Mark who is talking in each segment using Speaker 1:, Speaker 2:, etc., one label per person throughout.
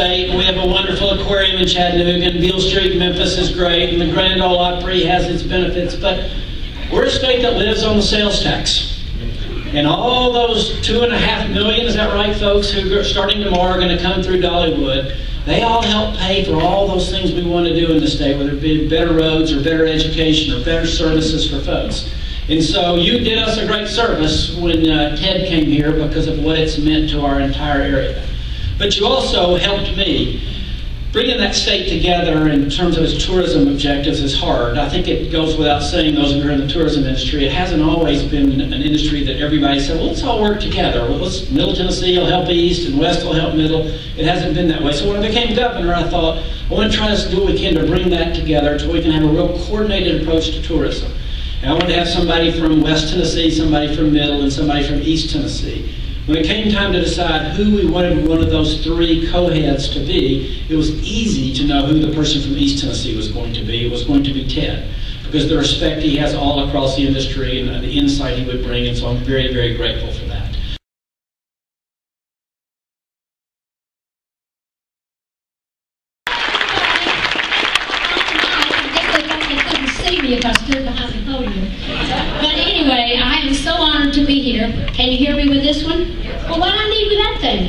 Speaker 1: state, and we have a wonderful aquarium in Chattanooga, and Beale Street, Memphis is great, and the Grand Ole Opry has its benefits, but we're a state that lives on the sales tax. And all those 2.5 million, is that right, folks, who are starting tomorrow are going to come through Dollywood, they all help pay for all those things we want to do in the state, whether it be better roads or better education or better services for folks. And so you did us a great service when Ted came here because of what it's meant to our entire area. But you also helped me. Bringing that state together in terms of its tourism objectives is hard. I think it goes without saying, those of you in the tourism industry, it hasn't always been an industry that everybody said, well, let's all work together. Well, Middle Tennessee will help East and West will help Middle. It hasn't been that way. So when I became governor, I thought, I want to try to do what we can to bring that together so we can have a real coordinated approach to tourism. And I wanted to have somebody from West Tennessee, somebody from Middle, and somebody from East Tennessee. When it came time to decide who we wanted one of those three co-heads to be, it was easy to know who the person from East Tennessee was going to be. It was going to be Ted, because the respect he has all across the industry and the insight he would bring, and so I'm very, very grateful for that.
Speaker 2: If I stood behind the podium. But anyway, I am so honored to be here. Can you hear me with this one? Well, what do I need with that thing?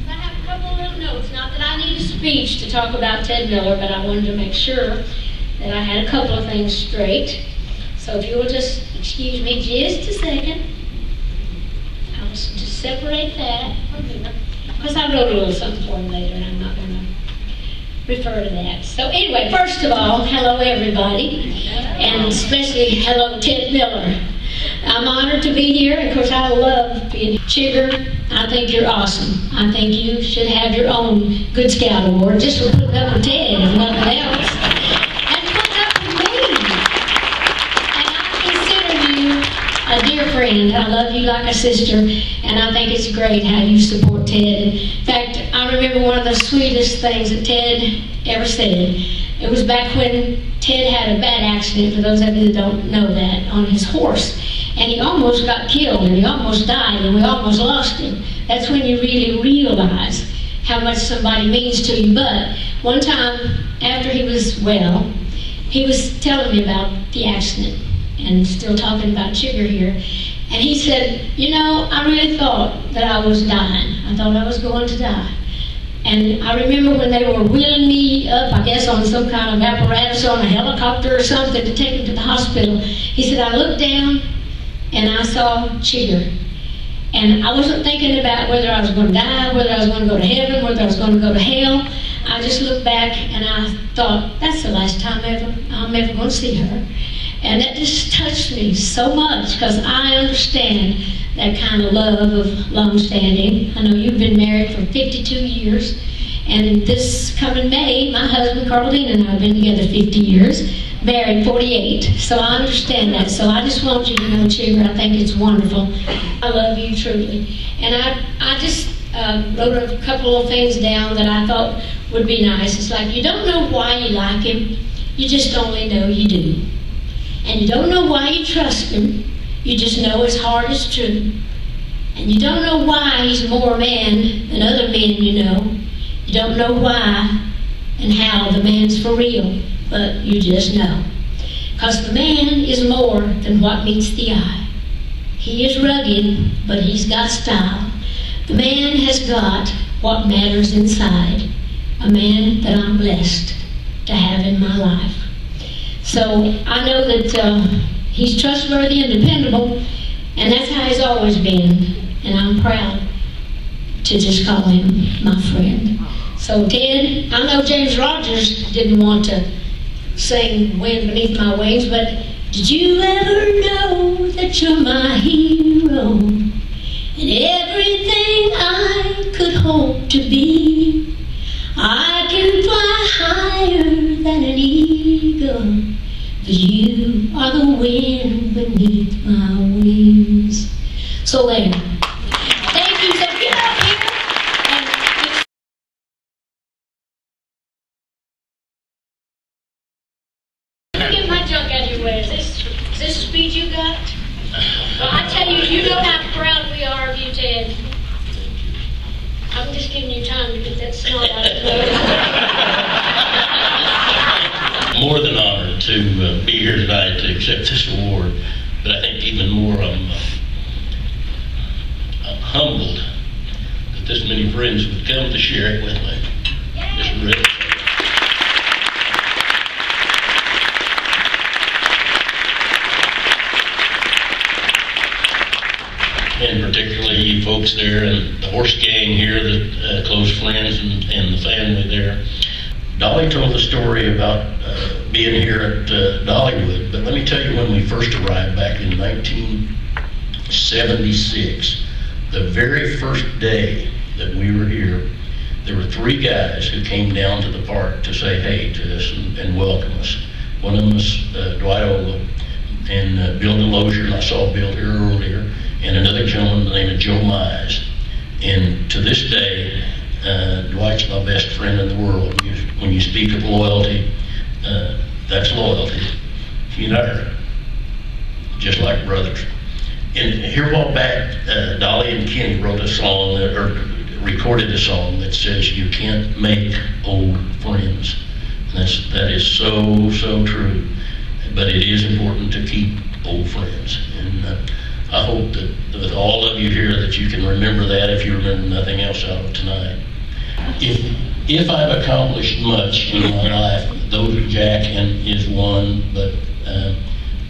Speaker 2: I have a couple of little notes. Not that I need a speech to talk about Ted Miller, but I wanted to make sure that I had a couple of things straight. So if you will just excuse me just a second. I'll just separate that from here. Because I wrote a little something for him later, and I'm not going to refer to that. So anyway, first of all, hello everybody, and especially hello Ted Miller. I'm honored to be here. Of course, I love being Chigger. I think you're awesome. I think you should have your own Good Scout Award just for putting up with Ted and nothing else. And putting up with me. And I consider you a dear friend. I love you like a sister, and I think it's great how you support Ted. In fact, I remember one of the sweetest things that Ted ever said. It was back when Ted had a bad accident, for those of you that don't know that, on his horse. And he almost got killed, and he almost died, and we almost lost him. That's when you really realize how much somebody means to you. But one time, after he was well, he was telling me about the accident, and still talking about Chigger here. And he said, you know, I really thought that I was dying. I thought I was going to die. And I remember when they were wheeling me up, I guess on some kind of apparatus on a helicopter or something to take me to the hospital. He said, I looked down and I saw Chigger. And I wasn't thinking about whether I was going to die, whether I was going to go to heaven, whether I was going to go to hell. I just looked back and I thought, that's the last time I'm ever going to see her. And that just touched me so much, because I understand that kind of love of long-standing. I know you've been married for 52 years, and this coming May, my husband Carl Dean and I have been together 50 years, married 48. So I understand that. So I just want you to know, Chigger, I think it's wonderful. I love you truly. And I just wrote a couple of things down that I thought would be nice. It's like, you don't know why you like him, you just only know you do. And you don't know why you trust him, you just know his heart is true. And you don't know why he's more man than other men you know. You don't know why and how the man's for real, but you just know. Because the man is more than what meets the eye. He is rugged, but he's got style. The man has got what matters inside. A man that I'm blessed to have in my life. So I know that he's trustworthy and dependable, and that's how he's always been. And I'm proud to just call him my friend. So Ted, I know James Rogers didn't want to sing Wind Beneath My Wings, but did you ever know that you're my hero? And everything I could hope to be, I can fly higher than an eagle. But you are the wind beneath my wings. So there. Thank you. So get up here. Let me get my junk out of your way. Is this the speed you got? Well, I tell you, you know how proud we are of you, Ted. just giving you time to get that snot out of the nose.
Speaker 3: More than honored to be here tonight to accept this award, but I think even more I'm humbled that this many friends would come to share it with me. It's really and particularly you folks there and the horse gang here, the close friends and the family there. Dolly told the story about being here at Dollywood, but let me tell you when we first arrived back in 1976, the very first day that we were here, there were 3 guys who came down to the park to say hey to us and welcome us. One of them was Dwight Ola and Bill DeLosier, and I saw Bill here earlier, and another gentleman by the name of Joe Mize. And to this day, Dwight's my best friend in the world. When you speak of loyalty, that's loyalty. You know, just like brothers. And here a while back, Dolly and Kenny wrote a song, or recorded a song that says, you can't make old friends. And that is so, so true. But it is important to keep old friends. And I hope that with all of you here that you can remember that if you remember nothing else out of tonight. If I've accomplished much in my life, those Jack is one, but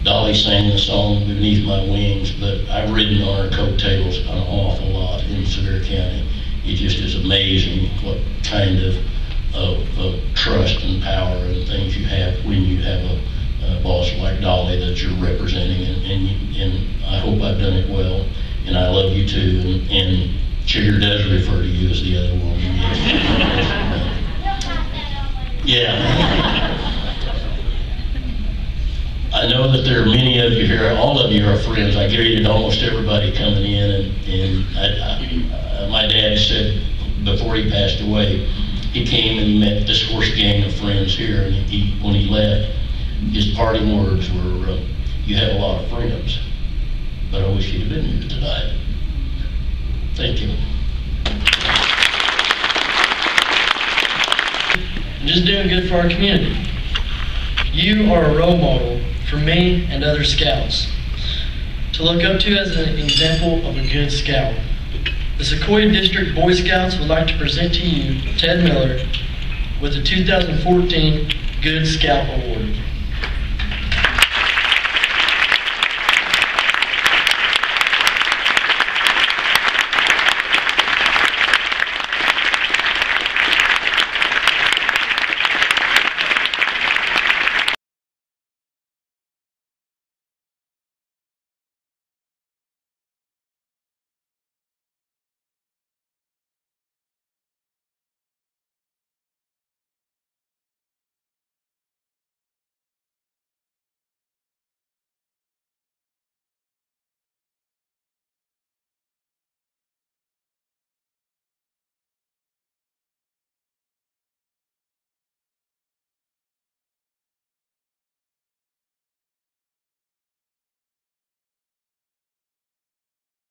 Speaker 3: Dolly sang the song Beneath My Wings, but I've ridden on her coattails an awful lot in Sevier County. It just is amazing what kind of trust and power and things you have when you have a boss like Dolly that you're representing, and I hope I've done it well, and I love you too, and Chigger does refer to you as the other woman. Yeah. I know that there are many of you here, all of you are friends. I greeted almost everybody coming in, and my dad said before he passed away, he came and he met this horse gang of friends here, and when he left, his parting words were, you have a lot of friends, but I wish you'd have been here tonight. Thank you.
Speaker 4: Just doing good for our community. You are a role model for me and other scouts to look up to as an example of a good scout. The Sequoya District Boy Scouts would like to present to you Ted Miller with the 2014 Good Scout Award.